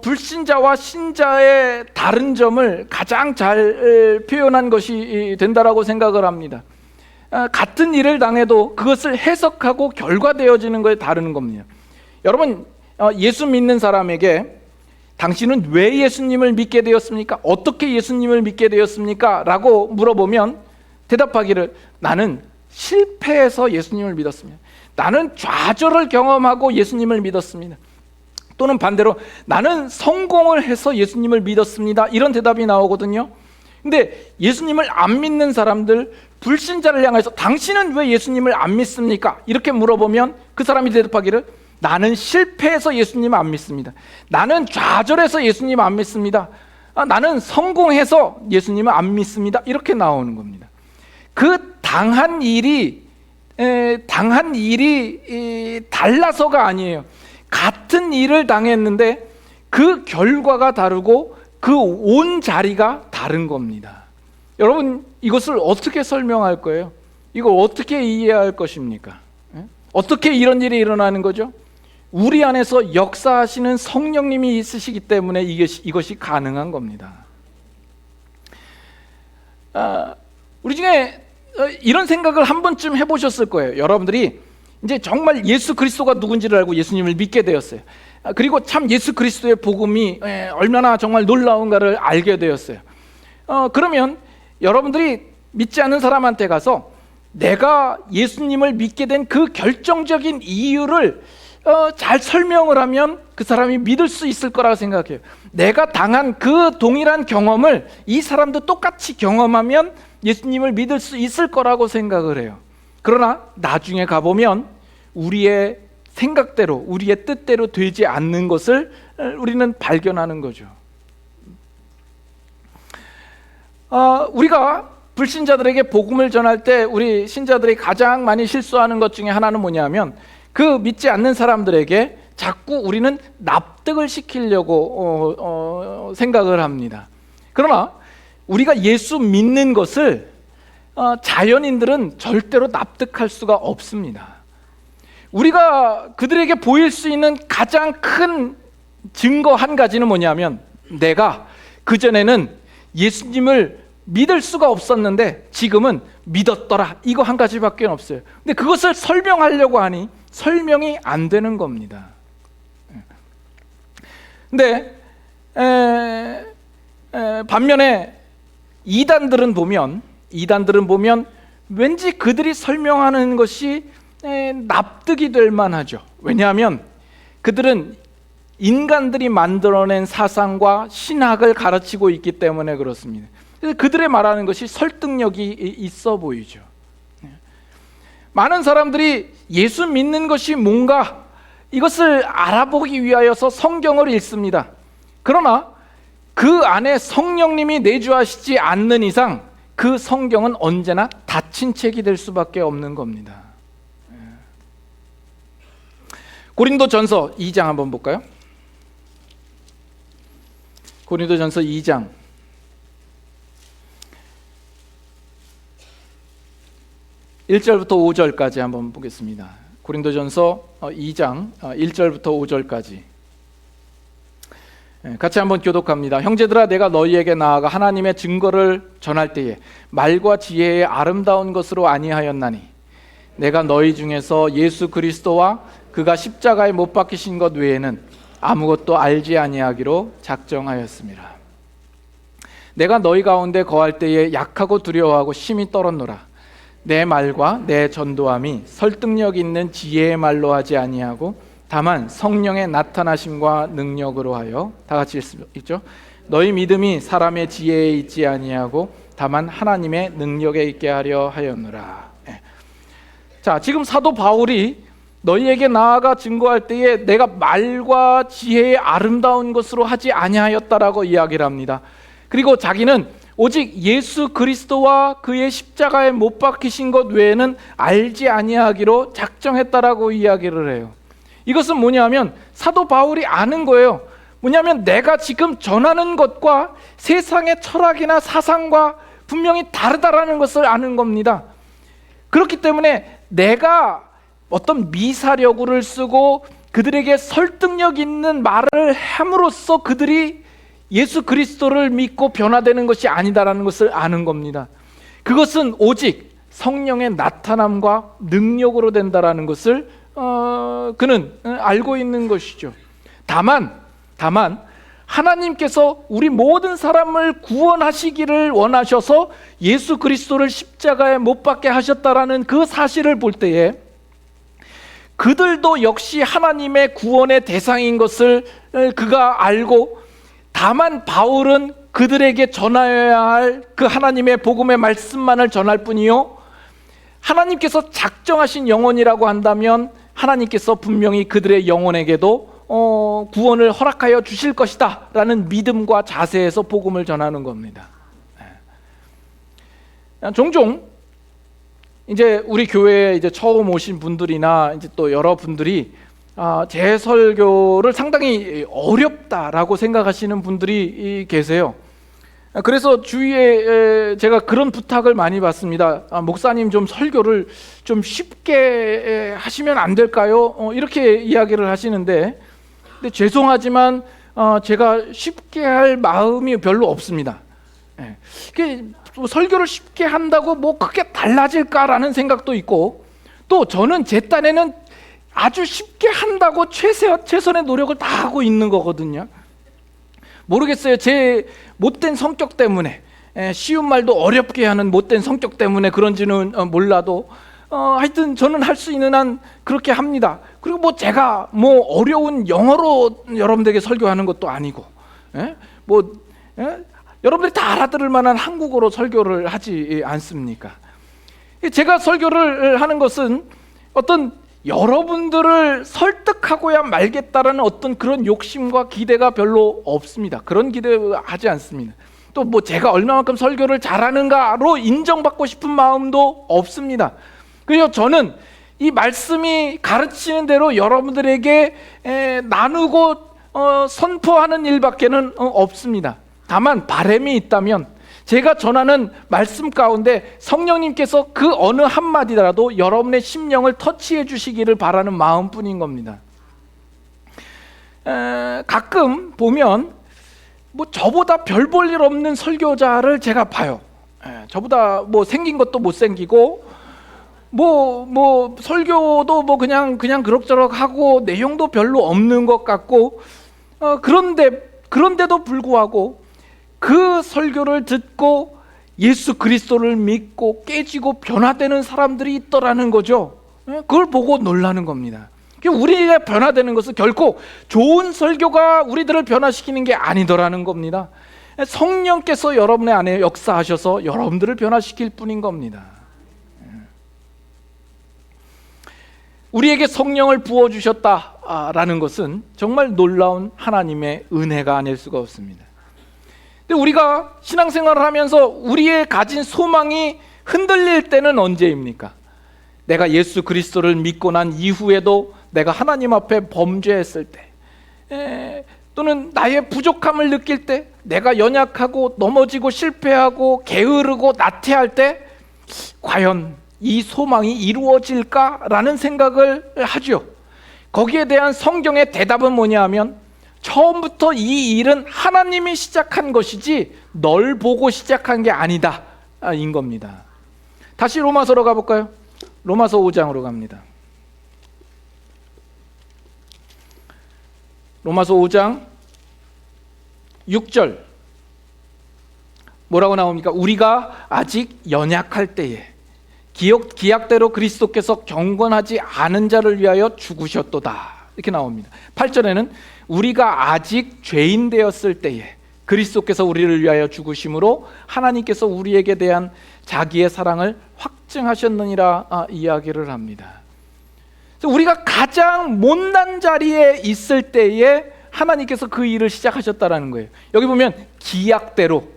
불신자와 신자의 다른 점을 가장 잘 표현한 것이 된다라고 생각을 합니다. 같은 일을 당해도 그것을 해석하고 결과되어지는 것에 다르는 겁니다. 여러분, 예수 믿는 사람에게 당신은 왜 예수님을 믿게 되었습니까? 어떻게 예수님을 믿게 되었습니까? 라고 물어보면 대답하기를 나는 실패해서 예수님을 믿었습니다. 나는 좌절을 경험하고 예수님을 믿었습니다. 또는 반대로 나는 성공을 해서 예수님을 믿었습니다. 이런 대답이 나오거든요. 근데 예수님을 안 믿는 사람들, 불신자를 향해서 당신은 왜 예수님을 안 믿습니까? 이렇게 물어보면 그 사람이 대답하기를 나는 실패해서 예수님을 안 믿습니다. 나는 좌절해서 예수님을 안 믿습니다. 나는 성공해서 예수님을 안 믿습니다. 이렇게 나오는 겁니다. 그 당한 일이 달라서가 아니에요. 같은 일을 당했는데 그 결과가 다르고 그 온 자리가 다른 겁니다. 여러분, 이것을 어떻게 설명할 거예요? 이걸 어떻게 이해할 것입니까? 어떻게 이런 일이 일어나는 거죠? 우리 안에서 역사하시는 성령님이 있으시기 때문에 이것이 가능한 겁니다. 우리 중에 이런 생각을 한 번쯤 해보셨을 거예요. 여러분들이 이제 정말 예수 그리스도가 누군지를 알고 예수님을 믿게 되었어요. 그리고 참 예수 그리스도의 복음이 얼마나 정말 놀라운가를 알게 되었어요. 그러면 여러분들이 믿지 않는 사람한테 가서 내가 예수님을 믿게 된 그 결정적인 이유를 잘 설명을 하면 그 사람이 믿을 수 있을 거라고 생각해요. 내가 당한 그 동일한 경험을 이 사람도 똑같이 경험하면 예수님을 믿을 수 있을 거라고 생각을 해요. 그러나 나중에 가보면 우리의 생각대로 우리의 뜻대로 되지 않는 것을 우리는 발견하는 거죠. 우리가 불신자들에게 복음을 전할 때 우리 신자들이 가장 많이 실수하는 것 중에 하나는 뭐냐면 그 믿지 않는 사람들에게 자꾸 우리는 납득을 시키려고 생각을 합니다. 그러나 우리가 예수 믿는 것을 자연인들은 절대로 납득할 수가 없습니다. 우리가 그들에게 보일 수 있는 가장 큰 증거 한 가지는 뭐냐면 내가 그전에는 예수님을 믿을 수가 없었는데 지금은 믿었더라. 이거 한 가지밖에 없어요. 근데 그것을 설명하려고 하니 설명이 안 되는 겁니다. 근데 반면에 이단들은 보면 왠지 그들이 설명하는 것이 납득이 될 만하죠. 왜냐하면 그들은 인간들이 만들어낸 사상과 신학을 가르치고 있기 때문에 그렇습니다. 그래서 그들의 말하는 것이 설득력이 있어 보이죠. 많은 사람들이 예수 믿는 것이 뭔가 이것을 알아보기 위하여서 성경을 읽습니다. 그러나 그 안에 성령님이 내주하시지 않는 이상 그 성경은 언제나 닫힌 책이 될 수밖에 없는 겁니다. 고린도전서 2장 한번 볼까요? 고린도전서 2장 1절부터 5절까지 한번 보겠습니다. 고린도전서 2장 1절부터 5절까지 같이 한번 교독합니다. 형제들아, 내가 너희에게 나아가 하나님의 증거를 전할 때에 말과 지혜의 아름다운 것으로 아니하였나니 내가 너희 중에서 예수 그리스도와 그가 십자가에 못 박히신 것 외에는 아무것도 알지 아니하기로 작정하였습니다. 내가 너희 가운데 거할 때에 약하고 두려워하고 심히 떨었노라. 내 말과 내 전도함이 설득력 있는 지혜의 말로 하지 아니하고 다만 성령의 나타나심과 능력으로 하여, 다 같이 읽죠. 너희 믿음이 사람의 지혜에 있지 아니하고 다만 하나님의 능력에 있게 하려 하였노라. 자, 지금 사도 바울이 너희에게 나아가 증거할 때에 내가 말과 지혜의 아름다운 것으로 하지 아니하였다라고 이야기를 합니다. 그리고 자기는 오직 예수 그리스도와 그의 십자가에 못 박히신 것 외에는 알지 아니하기로 작정했다라고 이야기를 해요. 이것은 뭐냐면 사도 바울이 아는 거예요. 뭐냐면 내가 지금 전하는 것과 세상의 철학이나 사상과 분명히 다르다라는 것을 아는 겁니다. 그렇기 때문에 내가 어떤 미사려구를 쓰고 그들에게 설득력 있는 말을 함으로써 그들이 예수 그리스도를 믿고 변화되는 것이 아니다라는 것을 아는 겁니다. 그것은 오직 성령의 나타남과 능력으로 된다라는 것을 그는 알고 있는 것이죠. 다만 하나님께서 우리 모든 사람을 구원하시기를 원하셔서 예수 그리스도를 십자가에 못 박게 하셨다라는 그 사실을 볼 때에 그들도 역시 하나님의 구원의 대상인 것을 그가 알고, 다만 바울은 그들에게 전하여야 할 그 하나님의 복음의 말씀만을 전할 뿐이요, 하나님께서 작정하신 영혼이라고 한다면 하나님께서 분명히 그들의 영혼에게도 구원을 허락하여 주실 것이다 라는 믿음과 자세에서 복음을 전하는 겁니다. 종종 이제 우리 교회에 이제 처음 오신 분들이나 이제 또 여러분들이 제 설교를 상당히 어렵다라고 생각하시는 분들이 계세요. 그래서 주위에 제가 그런 부탁을 많이 받습니다. 목사님, 좀 설교를 좀 쉽게 하시면 안 될까요? 이렇게 이야기를 하시는데, 근데 죄송하지만 제가 쉽게 할 마음이 별로 없습니다. 설교를 쉽게 한다고 뭐 크게 달라질까라는 생각도 있고, 또 저는 제 딴에는 아주 쉽게 한다고 최선의 노력을 다 하고 있는 거거든요. 모르겠어요. 제 못된 성격 때문에, 쉬운 말도 어렵게 하는 못된 성격 때문에 그런지는 몰라도 하여튼 저는 할 수 있는 한 그렇게 합니다. 그리고 뭐 제가 뭐 어려운 영어로 여러분들에게 설교하는 것도 아니고, 여러분들이 다 알아들을 만한 한국어로 설교를 하지 않습니까? 제가 설교를 하는 것은 어떤 여러분들을 설득하고야 말겠다라는 어떤 그런 욕심과 기대가 별로 없습니다. 그런 기대하지 않습니다. 또 뭐 제가 얼마만큼 설교를 잘하는가로 인정받고 싶은 마음도 없습니다. 그래서 저는 이 말씀이 가르치는 대로 여러분들에게 나누고 선포하는 일밖에는 없습니다. 다만 바람이 있다면 제가 전하는 말씀 가운데 성령님께서 그 어느 한마디라도 여러분의 심령을 터치해 주시기를 바라는 마음뿐인 겁니다. 가끔 보면 뭐 저보다 별 볼 일 없는 설교자를 제가 봐요. 저보다 뭐 생긴 것도 못생기고 뭐 설교도 뭐 그냥 그럭저럭 하고 내용도 별로 없는 것 같고 그런데도 불구하고 그 설교를 듣고 예수 그리스도를 믿고 깨지고 변화되는 사람들이 있더라는 거죠. 그걸 보고 놀라는 겁니다. 우리가 변화되는 것은 결코 좋은 설교가 우리들을 변화시키는 게 아니더라는 겁니다. 성령께서 여러분의 안에 역사하셔서 여러분들을 변화시킬 뿐인 겁니다. 우리에게 성령을 부어주셨다라는 것은 정말 놀라운 하나님의 은혜가 아닐 수가 없습니다. 근데 우리가 신앙생활을 하면서 우리의 가진 소망이 흔들릴 때는 언제입니까? 내가 예수 그리스도를 믿고 난 이후에도 내가 하나님 앞에 범죄했을 때, 또는 나의 부족함을 느낄 때, 내가 연약하고 넘어지고 실패하고 게으르고 나태할 때 과연 이 소망이 이루어질까라는 생각을 하죠. 거기에 대한 성경의 대답은 뭐냐 하면 처음부터 이 일은 하나님이 시작한 것이지 널 보고 시작한 게 아니다 인 겁니다. 다시 로마서로 가볼까요? 로마서 5장으로 갑니다. 로마서 5장 6절 뭐라고 나옵니까? 우리가 아직 연약할 때에 기약대로 그리스도께서 경건하지 않은 자를 위하여 죽으셨도다 이렇게 나옵니다. 8절에는 우리가 아직 죄인 되었을 때에 그리스도께서 우리를 위하여 죽으심으로 하나님께서 우리에게 대한 자기의 사랑을 확증하셨느니라 이야기를 합니다. 우리가 가장 못난 자리에 있을 때에 하나님께서 그 일을 시작하셨다라는 거예요. 여기 보면 기약대로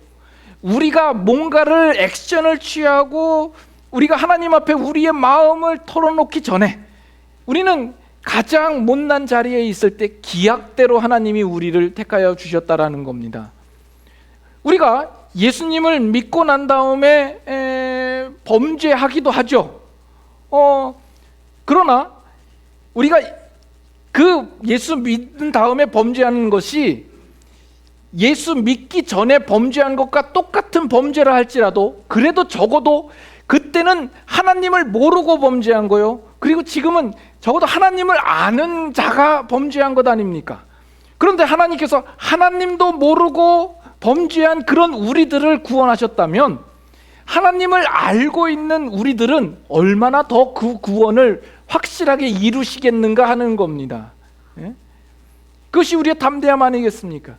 우리가 뭔가를 액션을 취하고 우리가 하나님 앞에 우리의 마음을 털어놓기 전에 우리는 가장 못난 자리에 있을 때 기약대로 하나님이 우리를 택하여 주셨다라는 겁니다. 우리가 예수님을 믿고 난 다음에 범죄하기도 하죠. 그러나 우리가 그 예수 믿은 다음에 범죄하는 것이 예수 믿기 전에 범죄한 것과 똑같은 범죄라 할지라도 그래도 적어도 그때는 하나님을 모르고 범죄한 거요. 그리고 지금은 적어도 하나님을 아는 자가 범죄한 것 아닙니까? 그런데 하나님께서 하나님도 모르고 범죄한 그런 우리들을 구원하셨다면 하나님을 알고 있는 우리들은 얼마나 더 그 구원을 확실하게 이루시겠는가 하는 겁니다. 그것이 우리의 담대함 아니겠습니까?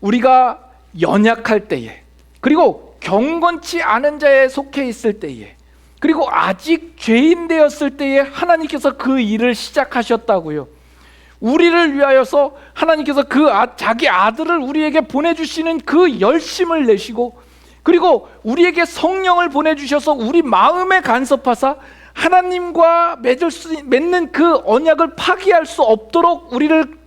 우리가 연약할 때에 그리고 경건치 않은 자에 속해 있을 때에 그리고 아직 죄인 되었을 때에 하나님께서 그 일을 시작하셨다고요. 우리를 위하여서 하나님께서 자기 아들을 우리에게 보내주시는 그 열심을 내시고 그리고 우리에게 성령을 보내주셔서 우리 마음에 간섭하사 하나님과 맺는 그 언약을 파기할 수 없도록 우리를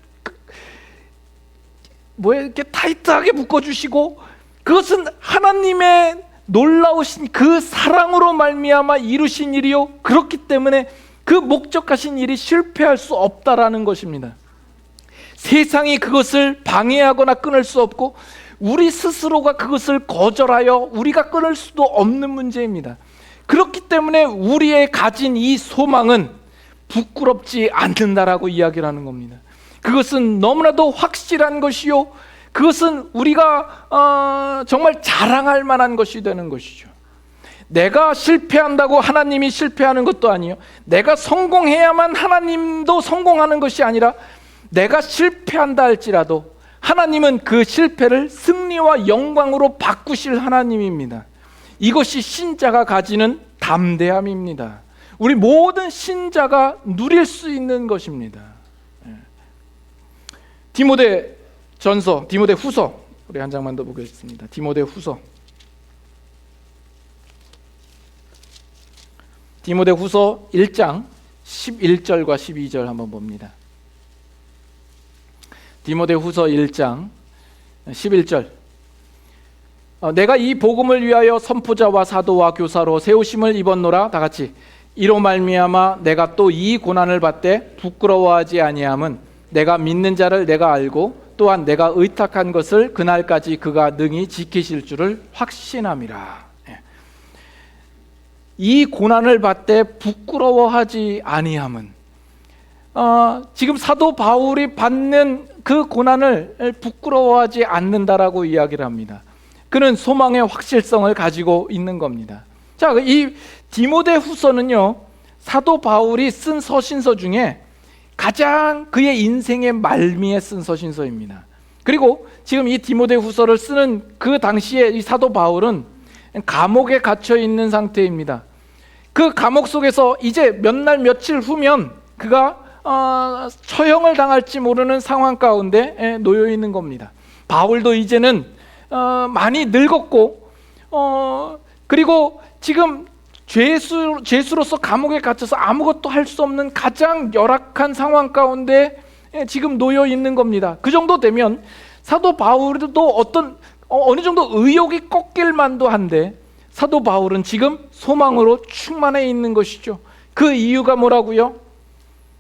이렇게 타이트하게 묶어주시고 그것은 하나님의 놀라우신 그 사랑으로 말미암아 이루신 일이요 그렇기 때문에 그 목적하신 일이 실패할 수 없다라는 것입니다. 세상이 그것을 방해하거나 끊을 수 없고 우리 스스로가 그것을 거절하여 우리가 끊을 수도 없는 문제입니다. 그렇기 때문에 우리의 가진 이 소망은 부끄럽지 않는다라고 이야기를 하는 겁니다. 그것은 너무나도 확실한 것이요 그것은 우리가 정말 자랑할 만한 것이 되는 것이죠. 내가 실패한다고 하나님이 실패하는 것도 아니요 내가 성공해야만 하나님도 성공하는 것이 아니라 내가 실패한다 할지라도 하나님은 그 실패를 승리와 영광으로 바꾸실 하나님입니다. 이것이 신자가 가지는 담대함입니다. 우리 모든 신자가 누릴 수 있는 것입니다. 디모데 후서 우리 한 장만 더 보겠습니다. 디모데 후서 1장 11절과 12절 한번 봅니다. 디모데 후서 1장 11절 내가 이 복음을 위하여 선포자와 사도와 교사로 세우심을 입었노라. 다 같이 이로 말미암아 내가 또 이 고난을 받되 부끄러워하지 아니함은 내가 믿는 자를 내가 알고 또한 내가 의탁한 것을 그날까지 그가 능히 지키실 줄을 확신함이라. 이 고난을 받되 부끄러워하지 아니함은, 지금 사도 바울이 받는 그 고난을 부끄러워하지 않는다라고 이야기를 합니다. 그는 소망의 확실성을 가지고 있는 겁니다. 자, 이 디모데후서는요, 사도 바울이 쓴 서신서 중에 가장 그의 인생의 말미에 쓴 서신서입니다. 그리고 지금 이 디모데후서를 쓰는 그 당시에 이 사도 바울은 감옥에 갇혀 있는 상태입니다. 그 감옥 속에서 이제 몇 날 며칠 후면 그가 처형을 당할지 모르는 상황 가운데 놓여 있는 겁니다. 바울도 이제는 많이 늙었고, 그리고 지금 죄수로서 감옥에 갇혀서 아무것도 할 수 없는 가장 열악한 상황 가운데 지금 놓여 있는 겁니다. 그 정도 되면 사도 바울도 어느 정도 의욕이 꺾일 만도 한데, 사도 바울은 지금 소망으로 충만해 있는 것이죠. 그 이유가 뭐라고요?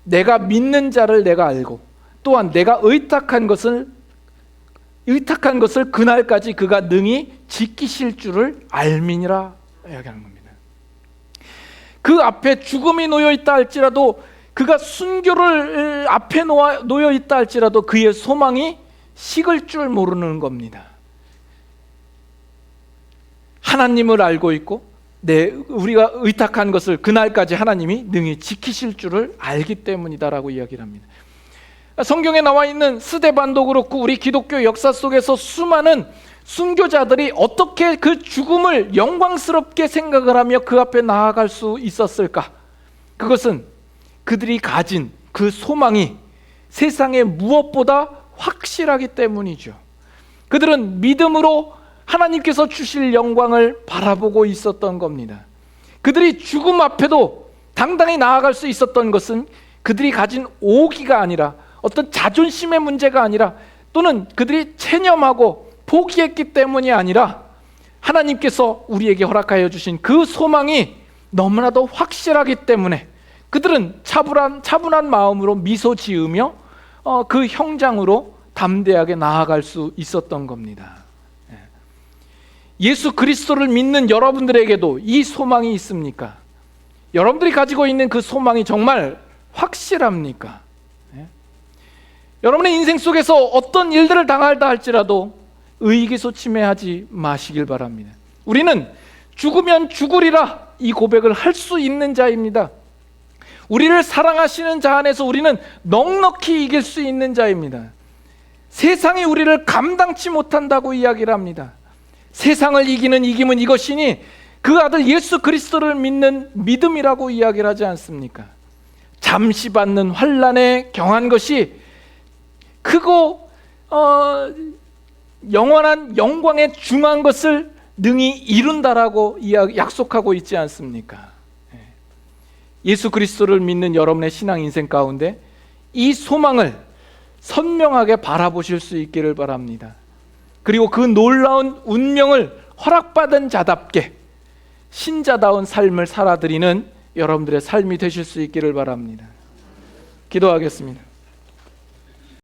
내가 믿는 자를 내가 알고, 또한 내가 의탁한 것을 그날까지 그가 능히 지키실 줄을 알미니라 이야기하는 겁니다. 그 앞에 죽음이 놓여 있다 할지라도, 그가 순교를 앞에 놓여 있다 할지라도 그의 소망이 식을 줄 모르는 겁니다. 하나님을 알고 있고 우리가 의탁한 것을 그날까지 하나님이 능히 지키실 줄을 알기 때문이다라고 이야기를 합니다. 성경에 나와 있는 스데반도 그렇고 우리 기독교 역사 속에서 수많은 순교자들이 어떻게 그 죽음을 영광스럽게 생각을 하며 그 앞에 나아갈 수 있었을까? 그것은 그들이 가진 그 소망이 세상의 무엇보다 확실하기 때문이죠. 그들은 믿음으로 하나님께서 주실 영광을 바라보고 있었던 겁니다. 그들이 죽음 앞에도 당당히 나아갈 수 있었던 것은 그들이 가진 오기가 아니라, 어떤 자존심의 문제가 아니라, 또는 그들이 체념하고 포기했기 때문이 아니라, 하나님께서 우리에게 허락하여 주신 그 소망이 너무나도 확실하기 때문에 그들은 차분한 마음으로 미소 지으며 그 형장으로 담대하게 나아갈 수 있었던 겁니다. 예수 그리스도를 믿는 여러분들에게도 이 소망이 있습니까? 여러분들이 가지고 있는 그 소망이 정말 확실합니까? 여러분의 인생 속에서 어떤 일들을 당할다 할지라도 의기소침해하지 마시길 바랍니다. 우리는 죽으면 죽으리라 이 고백을 할 수 있는 자입니다. 우리를 사랑하시는 자 안에서 우리는 넉넉히 이길 수 있는 자입니다. 세상이 우리를 감당치 못한다고 이야기를 합니다. 세상을 이기는 이김은 이것이니 그 아들 예수 그리스도를 믿는 믿음이라고 이야기를 하지 않습니까? 잠시 받는 환난에 경한 것이 크고 영원한 영광에 중한 것을 능히 이룬다라고 약속하고 있지 않습니까? 예수 그리스도를 믿는 여러분의 신앙 인생 가운데 이 소망을 선명하게 바라보실 수 있기를 바랍니다. 그리고 그 놀라운 운명을 허락받은 자답게 신자다운 삶을 살아드리는 여러분들의 삶이 되실 수 있기를 바랍니다. 기도하겠습니다.